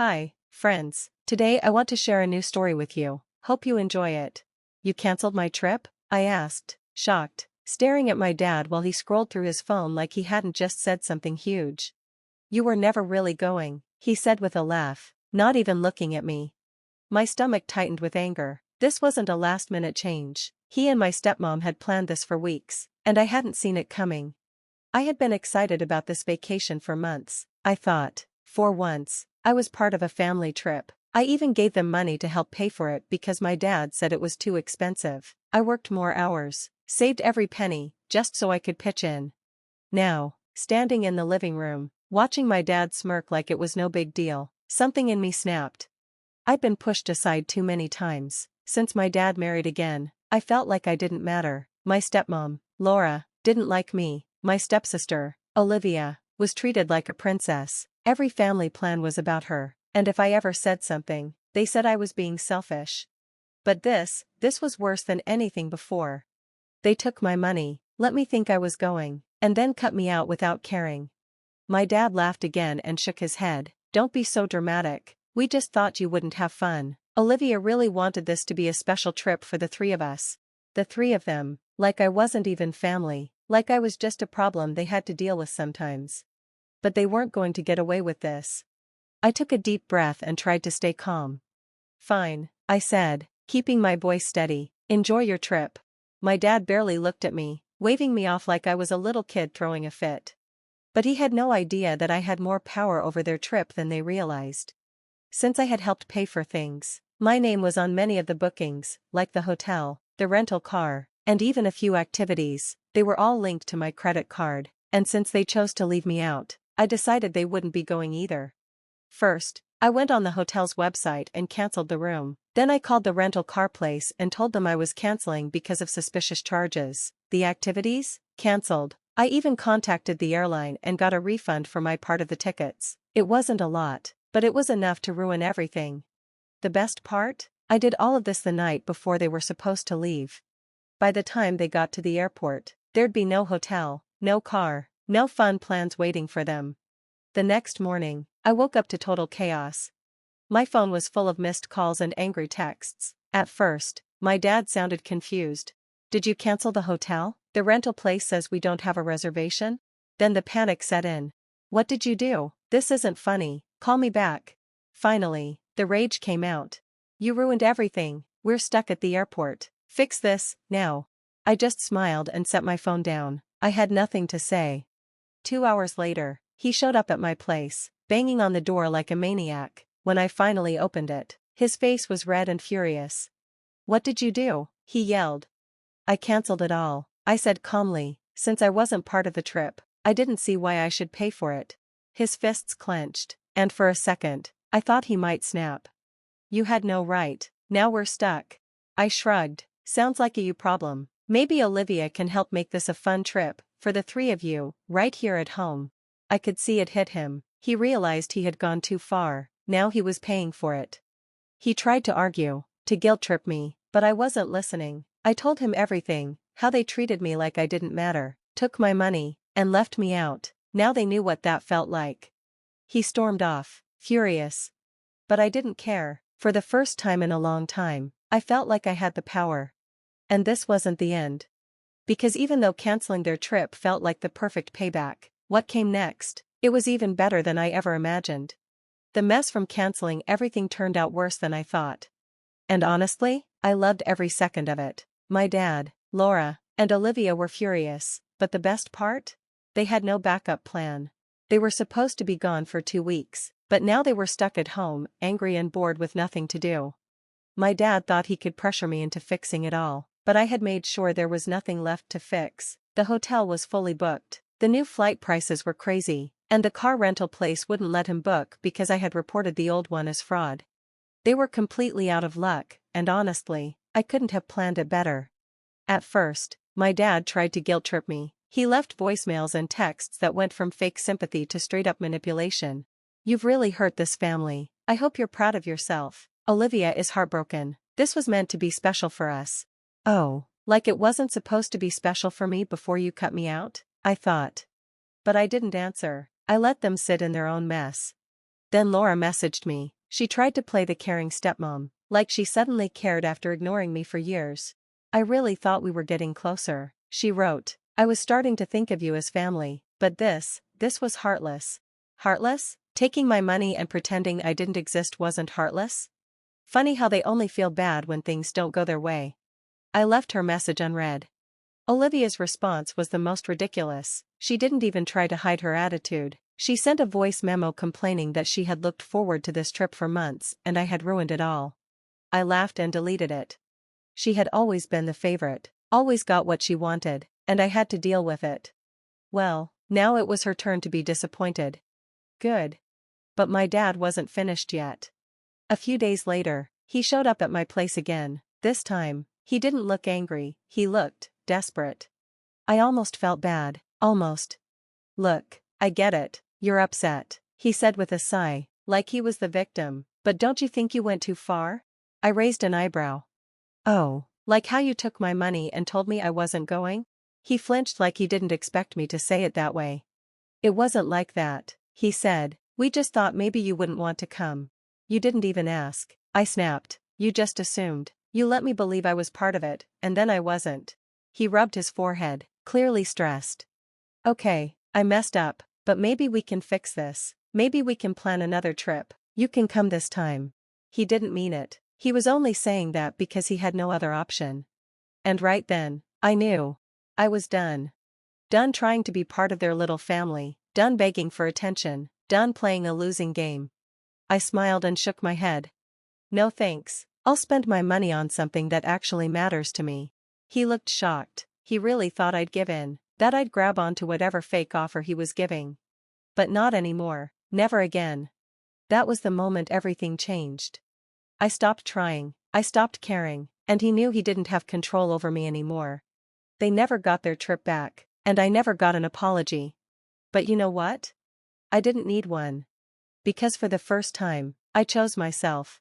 Hi, friends. Today I want to share a new story with you. Hope you enjoy it. You canceled my trip? I asked, shocked, staring at my dad while he scrolled through his phone like he hadn't just said something huge. You were never really going, he said with a laugh, not even looking at me. My stomach tightened with anger. This wasn't a last-minute change. He and my stepmom had planned this for weeks, and I hadn't seen it coming. I had been excited about this vacation for months. I thought, for once, I was part of a family trip. I even gave them money to help pay for it because my dad said it was too expensive. I worked more hours, saved every penny, just so I could pitch in. Now, standing in the living room, watching my dad smirk like it was no big deal, something in me snapped. I'd been pushed aside too many times. Since my dad married again, I felt like I didn't matter. My stepmom, Laura, didn't like me. My stepsister, Olivia, was treated like a princess. Every family plan was about her, and if I ever said something, they said I was being selfish. But this was worse than anything before. They took my money, let me think I was going, and then cut me out without caring. My dad laughed again and shook his head. Don't be so dramatic. We just thought you wouldn't have fun. Olivia really wanted this to be a special trip for the three of us. The three of them, like I wasn't even family, like I was just a problem they had to deal with sometimes. But they weren't going to get away with this. I took a deep breath and tried to stay calm. Fine, I said, keeping my voice steady. Enjoy your trip. My dad barely looked at me, waving me off like I was a little kid throwing a fit. But he had no idea that I had more power over their trip than they realized. Since I had helped pay for things, my name was on many of the bookings, like the hotel, the rental car, and even a few activities. They were all linked to my credit card, and since they chose to leave me out, I decided they wouldn't be going either. First, I went on the hotel's website and canceled the room. Then I called the rental car place and told them I was canceling because of suspicious charges. The activities? Canceled. I even contacted the airline and got a refund for my part of the tickets. It wasn't a lot, but it was enough to ruin everything. The best part? I did all of this the night before they were supposed to leave. By the time they got to the airport, there'd be no hotel, no car, no fun plans waiting for them. The next morning, I woke up to total chaos. My phone was full of missed calls and angry texts. At first, my dad sounded confused. Did you cancel the hotel? The rental place says we don't have a reservation. Then the panic set in. What did you do? This isn't funny. Call me back. Finally, the rage came out. You ruined everything. We're stuck at the airport. Fix this, now. I just smiled and set my phone down. I had nothing to say. 2 hours later, he showed up at my place, banging on the door like a maniac. When I finally opened it, his face was red and furious. What did you do? He yelled. I canceled it all, I said calmly. Since I wasn't part of the trip, I didn't see why I should pay for it. His fists clenched, and for a second, I thought he might snap. You had no right. Now we're stuck. I shrugged. Sounds like a you problem. Maybe Olivia can help make this a fun trip for the three of you, right here at home. I could see it hit him. He realized he had gone too far. Now he was paying for it. He tried to argue, to guilt-trip me, but I wasn't listening. I told him everything, how they treated me like I didn't matter, took my money, and left me out. Now they knew what that felt like. He stormed off, furious. But I didn't care. For the first time in a long time, I felt like I had the power. And this wasn't the end. Because even though canceling their trip felt like the perfect payback, what came next? It was even better than I ever imagined. The mess from canceling everything turned out worse than I thought. And honestly, I loved every second of it. My dad, Laura, and Olivia were furious, but the best part? They had no backup plan. They were supposed to be gone for 2 weeks, but now they were stuck at home, angry and bored with nothing to do. My dad thought he could pressure me into fixing it all, but I had made sure there was nothing left to fix. The hotel was fully booked. The new flight prices were crazy, and the car rental place wouldn't let him book because I had reported the old one as fraud. They were completely out of luck, and honestly, I couldn't have planned it better. At first, my dad tried to guilt-trip me. He left voicemails and texts that went from fake sympathy to straight-up manipulation. You've really hurt this family. I hope you're proud of yourself. Olivia is heartbroken. This was meant to be special for us. Oh, like it wasn't supposed to be special for me before you cut me out? I thought. But I didn't answer. I let them sit in their own mess. Then Laura messaged me. She tried to play the caring stepmom, like she suddenly cared after ignoring me for years. I really thought we were getting closer, she wrote. I was starting to think of you as family, but this was heartless. Heartless? Taking my money and pretending I didn't exist wasn't heartless? Funny how they only feel bad when things don't go their way. I left her message unread. Olivia's response was the most ridiculous. She didn't even try to hide her attitude. She sent a voice memo complaining that she had looked forward to this trip for months and I had ruined it all. I laughed and deleted it. She had always been the favorite, always got what she wanted, and I had to deal with it. Well, now it was her turn to be disappointed. Good. But my dad wasn't finished yet. A few days later, he showed up at my place again. This time, he didn't look angry, he looked desperate. I almost felt bad, almost. Look, I get it, you're upset, he said with a sigh, like he was the victim, but don't you think you went too far? I raised an eyebrow. Oh, like how you took my money and told me I wasn't going? He flinched like he didn't expect me to say it that way. It wasn't like that, he said, we just thought maybe you wouldn't want to come. You didn't even ask, I snapped, you just assumed, you let me believe I was part of it, and then I wasn't. He rubbed his forehead, clearly stressed. Okay, I messed up, but maybe we can fix this, maybe we can plan another trip, you can come this time. He didn't mean it, he was only saying that because he had no other option. And right then, I knew. I was done. Done trying to be part of their little family, done begging for attention, done playing a losing game. I smiled and shook my head. No thanks, I'll spend my money on something that actually matters to me. He looked shocked, he really thought I'd give in, that I'd grab onto whatever fake offer he was giving. But not anymore, never again. That was the moment everything changed. I stopped trying, I stopped caring, and he knew he didn't have control over me anymore. They never got their trip back, and I never got an apology. But you know what? I didn't need one. Because for the first time, I chose myself.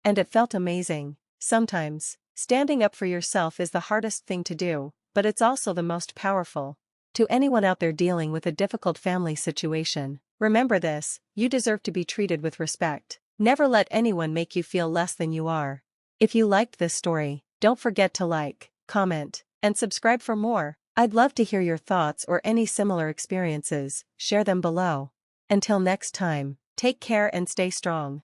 And it felt amazing. Sometimes, standing up for yourself is the hardest thing to do, but it's also the most powerful. To anyone out there dealing with a difficult family situation, remember this, you deserve to be treated with respect. Never let anyone make you feel less than you are. If you liked this story, don't forget to like, comment, and subscribe for more. I'd love to hear your thoughts or any similar experiences, share them below. Until next time, take care and stay strong.